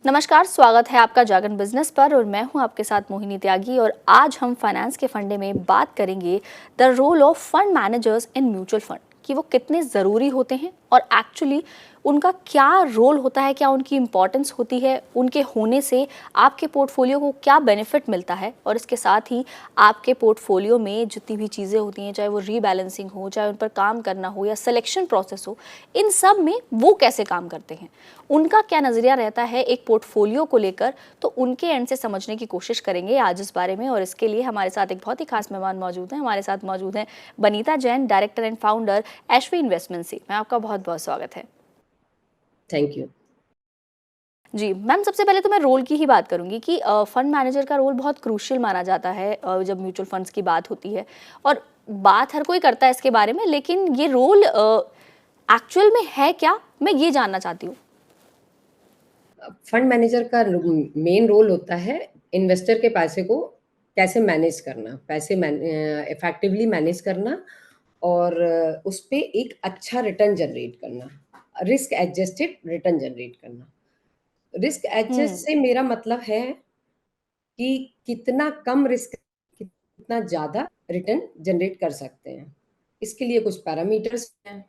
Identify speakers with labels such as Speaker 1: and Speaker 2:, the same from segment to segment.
Speaker 1: नमस्कार, स्वागत है आपका जागरण बिजनेस पर और मैं हूं आपके साथ मोहिनी त्यागी। और आज हम फाइनेंस के फंडे में बात करेंगे the role of fund managers in mutual fund, कि वो कितने ज़रूरी होते हैं और एक्चुअली उनका क्या रोल होता है, क्या उनकी इम्पॉर्टेंस होती है, उनके होने से आपके पोर्टफोलियो को क्या बेनिफिट मिलता है, और इसके साथ ही आपके पोर्टफोलियो में जितनी भी चीज़ें होती हैं, चाहे वो रीबैलेंसिंग हो, चाहे उन पर काम करना हो या सिलेक्शन प्रोसेस हो, इन सब में वो कैसे काम करते हैं, उनका क्या नज़रिया रहता है एक पोर्टफोलियो को लेकर। तो उनके एंड से समझने की कोशिश करेंगे आज इस बारे में। और इसके लिए हमारे साथ एक बहुत ही खास मेहमान मौजूद हैं। हमारे साथ मौजूद हैं Banita Jain, director and founder एशवी investment से। मैं आपका बहुत बहुत स्वागत है।
Speaker 2: थैंक यू
Speaker 1: जी मैम, सबसे पहले तो मैं रोल की ही बात करूंगी कि फंड मैनेजर का रोल बहुत क्रूशियल माना जाता है जब म्यूचुअल फंड्स की बात होती है। और बात हर कोई करता है इसके बारे में, लेकिन ये रोल एक्चुअल में है क्या, मैं ये जानना चाहती हूँ।
Speaker 2: फंड मैनेजर का मेन रोल होता है इन्वेस्टर के पैसे को कैसे मैनेज करना, पैसे इफेक्टिवली मैनेज करना और उस पे एक अच्छा रिटर्न जनरेट करना, रिस्क एडजस्टेड रिटर्न जनरेट करना। रिस्क एडजस्ट
Speaker 1: हम्म।
Speaker 2: से मेरा मतलब है कि कितना कम रिस्क कितना ज़्यादा रिटर्न जनरेट कर सकते हैं। इसके लिए कुछ पैरामीटर्स हैं,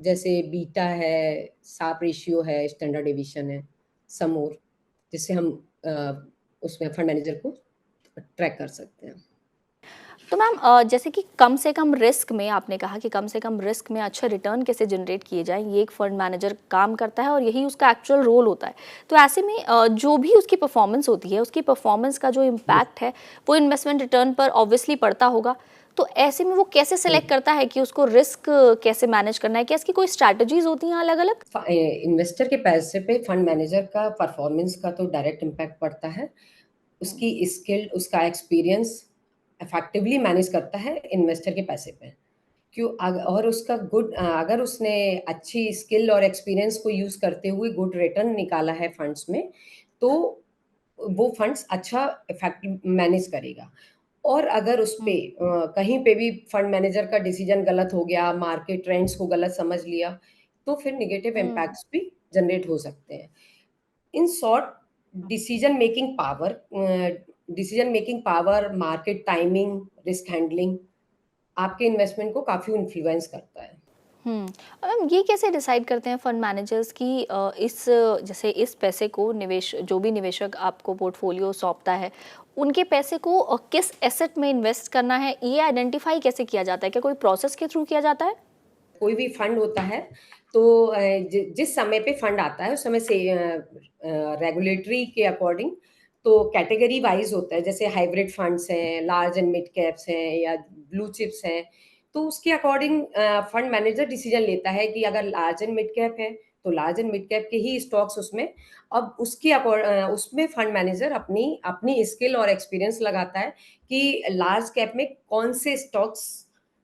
Speaker 2: जैसे बीटा है, साप रेशियो है, स्टैंडर्ड डेविएशन है, सम और, जिससे हम उसमें फंड मैनेजर को ट्रैक कर सकते हैं।
Speaker 1: तो मैम जैसे कि कम से कम रिस्क में, आपने कहा कि कम से कम रिस्क में अच्छा रिटर्न कैसे जनरेट किए जाएं, ये एक फंड मैनेजर काम करता है और यही उसका एक्चुअल रोल होता है। तो ऐसे में जो भी उसकी परफॉर्मेंस होती है, उसकी परफॉर्मेंस का जो इम्पैक्ट है वो इन्वेस्टमेंट रिटर्न पर ऑब्वियसली पड़ता होगा। तो ऐसे में वो कैसे सेलेक्ट करता है कि उसको रिस्क कैसे मैनेज करना है, क्या इसकी कोई स्ट्रैटेजीज होती हैं अलग अलग?
Speaker 2: इन्वेस्टर के पैसे पे फंड मैनेजर का परफॉर्मेंस का तो डायरेक्ट इम्पैक्ट पड़ता है। उसकी स्किल, उसका एक्सपीरियंस इफेक्टिवली मैनेज करता है इन्वेस्टर के पैसे पे। और उसका अगर उसने अच्छी स्किल और एक्सपीरियंस को यूज करते हुए गुड रिटर्न निकाला है फंड्स में, तो वो फंड्स अच्छा इफेक्टिव मैनेज करेगा। और अगर उस पे कहीं पे भी फंड मैनेजर का डिसीजन गलत हो गया, मार्केट ट्रेंड्स को गलत समझ लिया, तो फिर नेगेटिव
Speaker 1: हम्म।
Speaker 2: इम्पैक्ट्स भी जनरेट हो सकते हैं। In short, decision making power decision making power, market timing, risk handling आपके इन्वेस्टमेंट को काफ़ी इन्फ्लुएंस करता है।
Speaker 1: और मैम ये कैसे डिसाइड करते हैं फंड मैनेजर्स की इस जैसे इस पैसे को निवेश, जो भी निवेशक आपको पोर्टफोलियो सौंपता है, उनके पैसे को किस एसेट में इन्वेस्ट करना है, ये आइडेंटिफाई कैसे किया जाता है? क्या कोई प्रोसेस के थ्रू किया जाता है?
Speaker 2: कोई भी फंड होता है, तो जिस समय पे फंड आता है उस समय से रेगुलेटरी के अकॉर्डिंग तो कैटेगरी वाइज होता है। जैसे हाइब्रिड फंड्स हैं, लार्ज एंड मिड कैप्स हैं या ब्लू चिप्स हैं, तो उसके अकॉर्डिंग फंड मैनेजर डिसीजन लेता है कि अगर लार्ज एंड मिड कैप है तो लार्ज एंड मिड कैप के ही स्टॉक्स उसमें। अब उसमें फंड मैनेजर अपनी अपनी स्किल और एक्सपीरियंस लगाता है कि लार्ज कैप में कौन से स्टॉक्स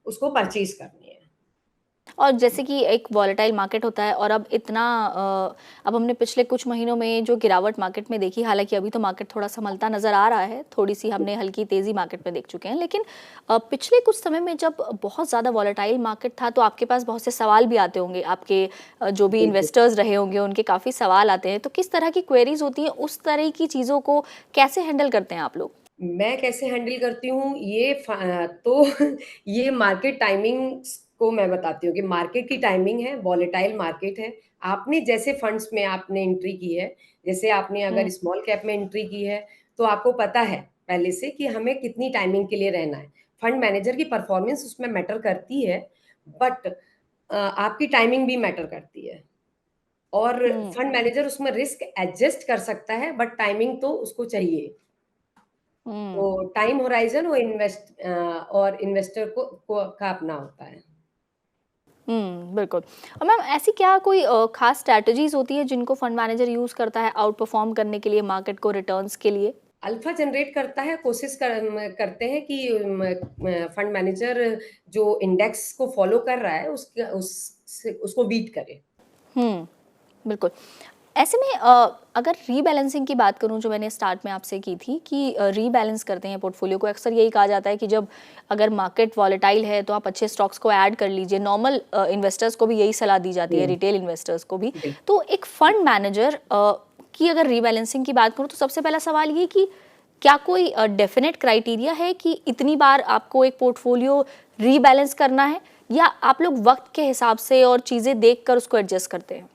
Speaker 2: उसको परचेज करने हैं।
Speaker 1: और जैसे कि एक वॉलेटाइल मार्केट होता है और अब इतना अब हमने पिछले कुछ महीनों में जो गिरावट मार्केट में देखी, हालांकि अभी तो मार्केट थोड़ा संभलता नजर आ रहा है, थोड़ी सी हमने हल्की तेजी मार्केट में देख चुके हैं, लेकिन पिछले कुछ समय में जब बहुत ज़्यादा वॉलेटाइल मार्केट था तो आपके पास बहुत से सवाल भी आते होंगे, आपके जो भी
Speaker 2: बिल्कुल।
Speaker 1: इन्वेस्टर्स रहे होंगे उनके काफ़ी सवाल आते हैं। तो किस तरह की क्वेरीज होती हैं, उस तरह की चीज़ों को कैसे हैंडल करते हैं आप लोग?
Speaker 2: मैं कैसे हैंडल करती हूँ तो ये मार्केट टाइमिंग्स को मैं बताती हूँ कि मार्केट की टाइमिंग है, वॉलेटाइल मार्केट है। आपने जैसे फंड्स में आपने एंट्री की है, जैसे आपने अगर
Speaker 1: हम्म।
Speaker 2: स्मॉल कैप में एंट्री की है, तो आपको पता है पहले से कि हमें कितनी टाइमिंग के लिए रहना है। फंड मैनेजर की परफॉर्मेंस उसमें मैटर करती है, बट आपकी टाइमिंग भी मैटर करती है। और
Speaker 1: हम्म।
Speaker 2: फंड मैनेजर उसमें रिस्क एडजस्ट कर सकता है, बट टाइमिंग तो उसको चाहिए।
Speaker 1: हम्म।
Speaker 2: तो टाइम होराइज़न वो और इन्वेस्टर को का अपना होता है।
Speaker 1: बिल्कुल। और मैम ऐसी क्या कोई खास स्ट्रैटेजीज होती है जिनको फंड मैनेजर यूज़ करता है आउट परफॉर्म करने के लिए मार्केट को रिटर्न्स के लिए?
Speaker 2: अल्फ़ा जनरेट करता है, करते हैं कि फंड मैनेजर जो इंडेक्स को फ़ॉलो कर रहा है उसको बीट करे।
Speaker 1: हुँ, बिल्कुल। ऐसे में अगर रीबैलेंसिंग की बात करूँ, जो मैंने स्टार्ट में आपसे की थी कि रीबैलेंस करते हैं पोर्टफोलियो को, अक्सर यही कहा जाता है कि जब अगर मार्केट वॉलेटाइल है तो आप अच्छे स्टॉक्स को ऐड कर लीजिए। नॉर्मल इन्वेस्टर्स को भी यही सलाह दी जाती है,
Speaker 2: हुँ,
Speaker 1: रिटेल इन्वेस्टर्स को भी।
Speaker 2: बिल्कुल।
Speaker 1: तो एक फंड मैनेजर की अगर रीबैलेंसिंग की बात करूँ तो सबसे पहला सवाल ये कि क्या कोई डेफिनेट क्राइटेरिया है कि इतनी बार आपको एक पोर्टफोलियो रीबैलेंस करना है, या आप लोग वक्त के हिसाब से और चीज़ें देखकर उसको एडजस्ट करते हैं?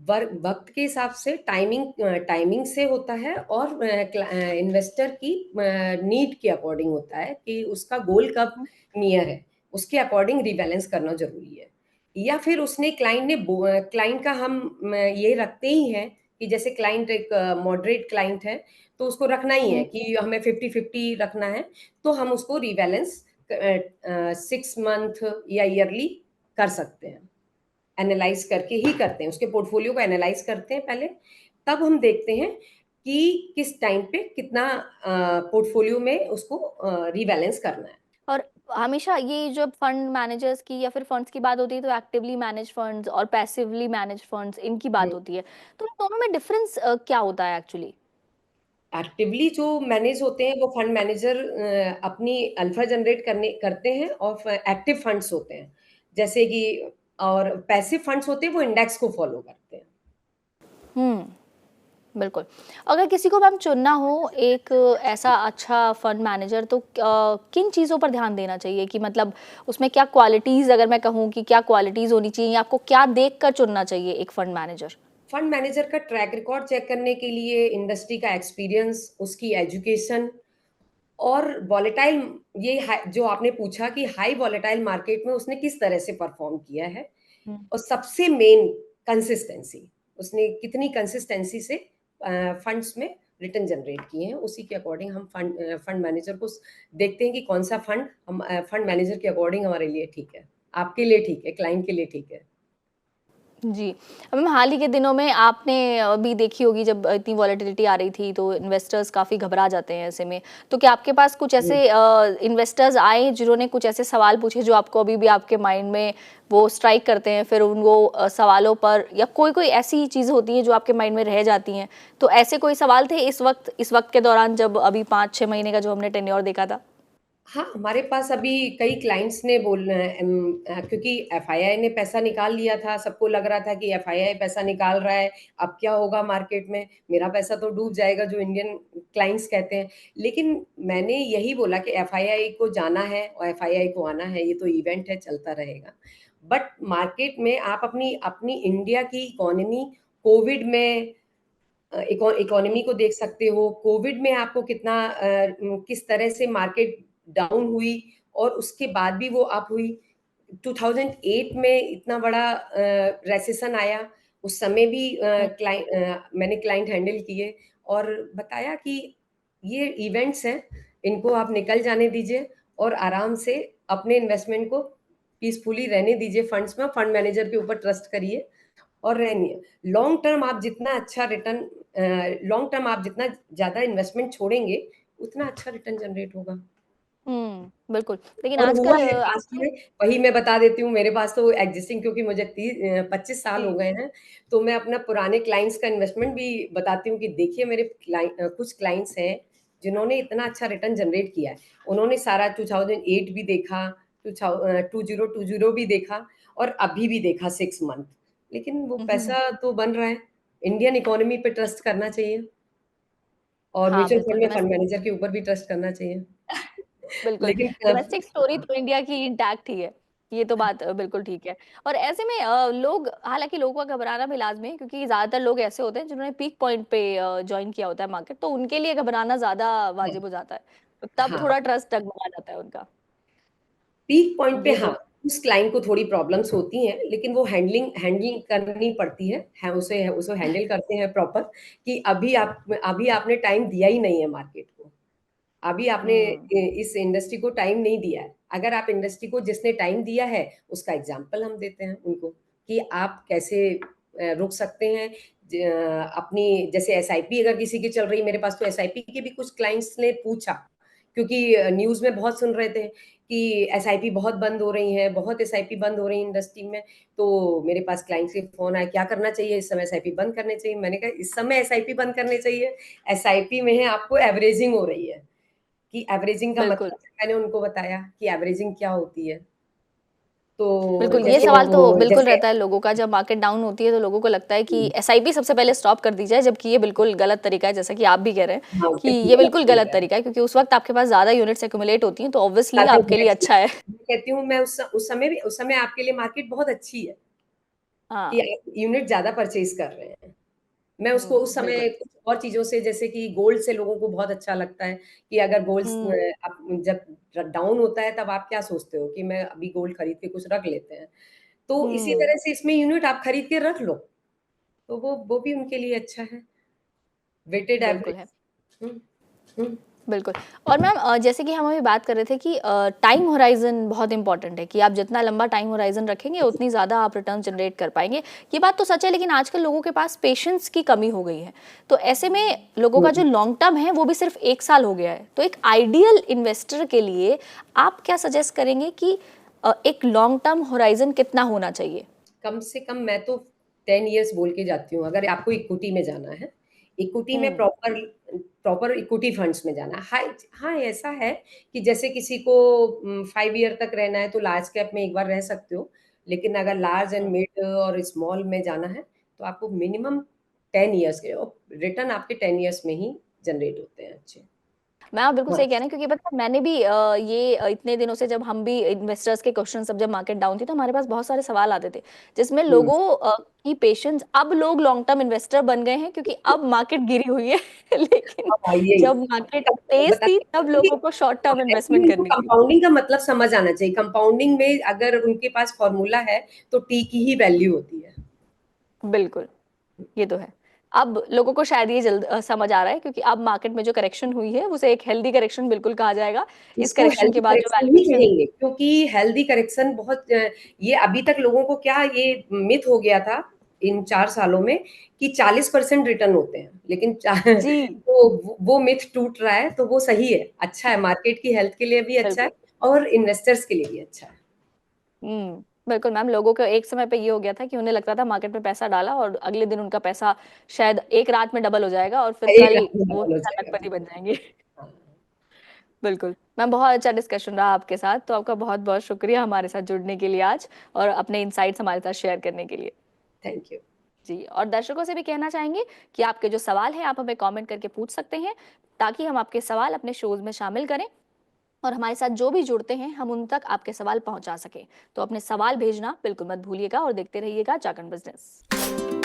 Speaker 2: वक्त के हिसाब से टाइमिंग से होता है, और इन्वेस्टर की नीड के अकॉर्डिंग होता है कि उसका गोल कब नियर है, उसके अकॉर्डिंग रिबैलेंस करना जरूरी है। या फिर उसने क्लाइंट का हम ये रखते ही हैं कि जैसे क्लाइंट एक मॉडरेट क्लाइंट है, तो उसको रखना ही है
Speaker 1: हम्म।
Speaker 2: कि हमें 50-50 रखना है, तो हम उसको रिबैलेंस 6 मंथ या ईयरली कर सकते हैं। एनालाइज करके ही करते हैं, उसके पोर्टफोलियो को एनालाइज करते हैं पहले, तब हम देखते हैं कि किस टाइम पे कितना पोर्टफोलियो में उसको रीबैलेंस करना है।
Speaker 1: और हमेशा ये जब फंड मैनेजर्स की या फिर फंड्स की बात होती है तो एक्टिवली मैनेज फंड्स और पैसिवली मैनेज फंड्स इनकी बात होती है, तो इन दोनों में डिफरेंस क्या होता है एक्चुअली?
Speaker 2: एक्टिवली जो मैनेज होते हैं वो फंड मैनेजर अपनी अल्फा जनरेट करते हैं, और एक्टिव फंड्स होते हैं जैसे कि, और पैसिव फंड्स होते हैं वो इंडेक्स को फॉलो करते हैं।
Speaker 1: बिल्कुल। अगर किसी को मैम चुनना हो एक ऐसा अच्छा फंड मैनेजर, तो किन चीज़ों पर ध्यान देना चाहिए कि मतलब उसमें क्या क्वालिटीज़, अगर मैं कहूँ कि क्या क्वालिटीज़ होनी चाहिए, या आपको क्या देखकर चुनना चाहिए एक फंड मैनेजर?
Speaker 2: फंड मैनेजर का ट्रैक रिकॉर्ड चेक करने के लिए इंडस्ट्री का एक्सपीरियंस, उसकी एजुकेशन, और वॉलेटाइल, जो आपने पूछा कि हाई वॉलेटाइल मार्केट में उसने किस तरह से परफॉर्म किया है,
Speaker 1: हुँ।
Speaker 2: और सबसे मेन कंसिस्टेंसी, उसने कितनी कंसिस्टेंसी से फंड्स में रिटर्न जनरेट किए हैं, उसी के अकॉर्डिंग हम फंड मैनेजर को देखते हैं कि कौन सा फंड हम फंड मैनेजर के अकॉर्डिंग हमारे लिए ठीक है, आपके लिए ठीक है, क्लाइंट के लिए ठीक है।
Speaker 1: जी। मैम हाल ही के दिनों में आपने अभी देखी होगी जब इतनी वॉलेटिलिटी आ रही थी तो इन्वेस्टर्स काफ़ी घबरा जाते हैं ऐसे में। तो क्या आपके पास कुछ
Speaker 2: हम्म।
Speaker 1: ऐसे इन्वेस्टर्स आए जिन्होंने कुछ ऐसे सवाल पूछे जो आपको अभी भी आपके माइंड में वो स्ट्राइक करते हैं, फिर उन वो सवालों पर, या कोई-कोई ऐसी चीज़ें होती हैं जो आपके माइंड में रह जाती हैं? तो ऐसे कोई सवाल थे इस वक़्त के दौरान जब अभी 5-6 महीने का जो हमने टेन्योर देखा था?
Speaker 2: हाँ, हमारे पास अभी कई क्लाइंट्स ने क्योंकि एफआईआई ने पैसा निकाल लिया था, सबको लग रहा था कि एफआईआई पैसा निकाल रहा है, अब क्या होगा मार्केट में, मेरा पैसा तो डूब जाएगा, जो इंडियन क्लाइंट्स कहते हैं। लेकिन मैंने यही बोला कि एफआईआई को जाना है और एफआईआई को आना है, ये तो इवेंट है, चलता रहेगा। बट मार्केट में आप अपनी अपनी इंडिया की इकोनॉमी कोविड में, इकोनॉमी को देख सकते हो, कोविड में आपको किस तरह से मार्केट डाउन हुई, और उसके बाद भी वो अप हुई। 2008 में इतना बड़ा रेसेशन आया, उस समय भी
Speaker 1: हुँ।
Speaker 2: मैंने क्लाइंट हैंडल किए और बताया कि ये इवेंट्स हैं, इनको आप निकल जाने दीजिए और आराम से अपने इन्वेस्टमेंट को पीसफुली रहने दीजिए फंड्स में, फंड मैनेजर के ऊपर ट्रस्ट करिए और रहनी है। लॉन्ग टर्म आप जितना ज़्यादा इन्वेस्टमेंट छोड़ेंगे, उतना अच्छा रिटर्न जनरेट होगा।
Speaker 1: बिल्कुल। लेकिन
Speaker 2: और हुआ
Speaker 1: आजकल
Speaker 2: है पास्ट
Speaker 1: आपने
Speaker 2: में, वही मैं बता देती हूँ, मेरे पास तो एग्जिस्टिंग, क्योंकि मुझे 25 साल हो
Speaker 1: जी।
Speaker 2: गए हैं, तो मैं अपना पुराने क्लाइंट्स का इन्वेस्टमेंट भी बताती हूँ कि देखिए मेरे कुछ क्लाइंट्स हैं, जिन्होंने इतना अच्छा रिटर्न जनरेट किया है। उन्होंने सारा 2008 भी देखा, 2020 भी देखा, और अभी भी देखा 6 मंथ। लेकिन वो
Speaker 1: हुँ, हुँ।
Speaker 2: पैसा तो बन रहा है। इंडियन इकोनॉमी पे ट्रस्ट करना चाहिए, और
Speaker 1: हाँ,
Speaker 2: म्यूचुअल फंड
Speaker 1: बिल्कुल
Speaker 2: में फंड मैनेजर के ऊपर भी ट्रस्ट करना चाहिए।
Speaker 1: बिल्कुल,
Speaker 2: लेकिन
Speaker 1: डोमेस्टिक स्टोरी तो इंडिया की इंटैक्ट ही है। ये तो बात बिल्कुल ठीक है। और ऐसे में लोग, हालाँकि लोगों का घबराना भी लाज़मी है क्योंकि ज़्यादातर लोग ऐसे होते हैं जिन्होंने पीक पॉइंट पे जॉइन किया होता है मार्केट, तो उनके लिए घबराना ज़्यादा
Speaker 2: हाँ,
Speaker 1: वाजिब हो जाता है। तो तब
Speaker 2: हाँ।
Speaker 1: थोड़ा ट्रस्ट डगमगा जाता है उनका।
Speaker 2: पीक पॉइंट पे
Speaker 1: ये
Speaker 2: हाँ,
Speaker 1: तो
Speaker 2: उस क्लाइंट को थोड़ी प्रॉब्लम्स होती हैं, लेकिन वो हैंडलिंग करनी पड़ती है, उसे हैंडल करते हैं प्रॉपर, कि अभी आपने टाइम दिया ही नहीं है मार्केट को। अभी आपने
Speaker 1: हुँ,
Speaker 2: इस इंडस्ट्री को टाइम नहीं दिया है। अगर आप इंडस्ट्री को जिसने टाइम दिया है, उसका एग्जाम्पल हम देते हैं उनको, कि आप कैसे रुक सकते हैं। अपनी जैसे एसआईपी अगर किसी की चल रही, मेरे पास तो एसआईपी के भी कुछ क्लाइंट्स ने पूछा, क्योंकि न्यूज़ में बहुत सुन रहे थे कि एसआईपी बहुत बंद हो रही है, बहुत एसआईपी बंद हो रही है इंडस्ट्री में। तो मेरे पास क्लाइंट्स के फ़ोन आए, क्या करना चाहिए इस समय, एसआईपी बंद करने चाहिए? मैंने कहा इस समय एसआईपी बंद करने चाहिए, एसआईपी में है आपको एवरेजिंग हो रही है। कि एवरेजिंग का
Speaker 1: बिल्कुल।
Speaker 2: मतलब मैंने उनको बताया कि एवरेजिंग क्या होती है।
Speaker 1: बिल्कुल, ये
Speaker 2: जैसे
Speaker 1: सवाल तो बिल्कुल
Speaker 2: जैसे
Speaker 1: रहता है लोगों का। जब मार्केट डाउन होती है तो लोगों को लगता है कि एसआईपी सबसे पहले स्टॉप कर दी जाए, जबकि ये बिल्कुल गलत तरीका है, जैसा कि आप भी कह रहे हैं
Speaker 2: हाँ,
Speaker 1: कि
Speaker 2: बिल्कुल
Speaker 1: ये
Speaker 2: गलत
Speaker 1: बिल्कुल गलत
Speaker 2: तरीका है।
Speaker 1: तरीका है, क्योंकि उस वक्त आपके पास ज़्यादा यूनिट्स एक्यूमुलेट होती हैं, तो ऑब्वियसली
Speaker 2: ज़्यादा
Speaker 1: आपके लिए
Speaker 2: यूनिट्स
Speaker 1: अच्छा है।
Speaker 2: मैं कहती हूँ, मैं उस समय भी, उस समय आपके लिए मार्केट बहुत अच्छी है कि
Speaker 1: हाँ।
Speaker 2: आप यूनिट ज़्यादा परचेज़ कर रहे हैं। मैं उसको उस
Speaker 1: बिल्कुल।
Speaker 2: समय कुछ और चीज़ों से, जैसे कि गोल्ड से लोगों को बहुत अच्छा लगता है कि अगर गोल्ड
Speaker 1: हुँ,
Speaker 2: आप जब डाउन होता है तब आप क्या सोचते हो कि मैं अभी गोल्ड खरीद के कुछ रख लेते हैं। तो इसी
Speaker 1: हुँ,
Speaker 2: तरह से इसमें यूनिट आप खरीद के रख लो, तो वो भी उनके लिए अच्छा है। वेटेड
Speaker 1: बिल्कुल है।
Speaker 2: एवरेज। हुँ, हुँ।
Speaker 1: बिल्कुल। और मैम जैसे कि हम अभी बात कर रहे थे कि टाइम होराइज़न बहुत इम्पोर्टेंट है कि आप जितना लंबा टाइम होराइज़न रखेंगे उतनी ज़्यादा आप रिटर्न जनरेट कर पाएँगे। ये बात तो सच है, लेकिन आजकल लोगों के पास पेशेंस की कमी हो गई है। तो ऐसे में लोगों का जो
Speaker 2: हुँ।
Speaker 1: लॉन्ग टर्म है वो भी सिर्फ़ 1 साल हो गया है। तो एक आइडियल इन्वेस्टर के लिए आप क्या सजेस्ट करेंगे कि एक लॉन्ग टर्म होराइज़न कितना होना चाहिए?
Speaker 2: कम से कम मैं तो 10 इयर्स बोल के जाती हूँ, अगर आपको इक्विटी में जाना है। इक्विटी में
Speaker 1: हुँ,
Speaker 2: प्रॉपर इक्विटी फंड्स में जाना है। हाँ, ऐसा है कि जैसे किसी को 5 ईयर तक रहना है तो लार्ज कैप में एक बार रह सकते हो। लेकिन अगर लार्ज एंड
Speaker 1: हुँ।
Speaker 2: मिड और स्मॉल में जाना है, तो आपको मिनिमम 10 इयर्स के, और रिटर्न आपके 10 इयर्स में ही जनरेट होते हैं अच्छे।
Speaker 1: मैं आप बिल्कुल
Speaker 2: हाँ,
Speaker 1: सही कह रहे हैं, क्योंकि पता है मैंने भी ये इतने दिनों से जब हम भी इन्वेस्टर्स के क्वेश्चन, सब जब मार्केट डाउन थी तो हमारे पास बहुत सारे सवाल आते थे जिसमें
Speaker 2: हुँ।
Speaker 1: लोगों की पेशेंस, अब लोग लॉन्ग टर्म इन्वेस्टर बन गए हैं क्योंकि अब मार्केट गिरी हुई है लेकिन
Speaker 2: हाँ, यही।
Speaker 1: जब मार्केट तेज थी
Speaker 2: बताती
Speaker 1: तब
Speaker 2: हूँ कि
Speaker 1: लोगों को शॉर्ट टर्म
Speaker 2: एक्चुअली
Speaker 1: इन्वेस्टमेंट
Speaker 2: उनको
Speaker 1: करनी थी।
Speaker 2: कंपाउंडिंग का मतलब समझ आना चाहिए। कंपाउंडिंग में अगर उनके पास फ़ॉर्मूला है, तो टी की ही वैल्यू होती है।
Speaker 1: बिल्कुल, ये तो है। अब लोगों को शायद ये जल्द समझ आ रहा है, क्योंकि अब मार्केट में जो करेक्शन हुई है उसे एक हेल्दी करेक्शन बिल्कुल कहा जाएगा। इस
Speaker 2: इसको
Speaker 1: करेक्शन
Speaker 2: हेल्दी
Speaker 1: के बाद जो
Speaker 2: करेक्शन ही
Speaker 1: वैल्यूएशन।
Speaker 2: कहेंगे, क्योंकि हेल्दी करेक्शन बहुत ये अभी तक लोगों को क्या ये मिथ हो गया था इन 4 सालों में कि 40% रिटर्न होते हैं। लेकिन चा
Speaker 1: जी,
Speaker 2: तो वो मिथ टूट रहा है, तो वो सही है, अच्छा है, मार्केट की हेल्थ के लिए भी अच्छा है
Speaker 1: बिल्कुल।
Speaker 2: और इन्वेस्टर्स के लिए भी अच्छा है।
Speaker 1: बिल्कुल मैम, लोगों को एक समय पे ये हो गया था कि उन्हें लगता था मार्केट में पैसा डाला और अगले दिन उनका पैसा शायद एक रात में डबल हो जाएगा और फिर
Speaker 2: एक
Speaker 1: कल
Speaker 2: रात में
Speaker 1: वो
Speaker 2: डबल हो जाएगा।
Speaker 1: लखपति बन जाएंगे।
Speaker 2: हाँ,
Speaker 1: बिल्कुल मैम, बहुत अच्छा डिस्कशन रहा आपके साथ, तो आपका बहुत बहुत शुक्रिया हमारे साथ जुड़ने के लिए आज और अपने इनसाइट्स हमारे साथ शेयर करने के लिए।
Speaker 2: Thank you.
Speaker 1: जी, और दर्शकों से भी कहना चाहेंगे कि आपके जो सवाल हैं आप हमें कमेंट करके पूछ सकते हैं, ताकि हम आपके सवाल अपने शोज में शामिल करें और हमारे साथ जो भी जुड़ते हैं हम उन तक आपके सवाल पहुंचा सकें। तो अपने सवाल भेजना बिल्कुल मत भूलिएगा और देखते रहिएगा जागरण बिजनेस।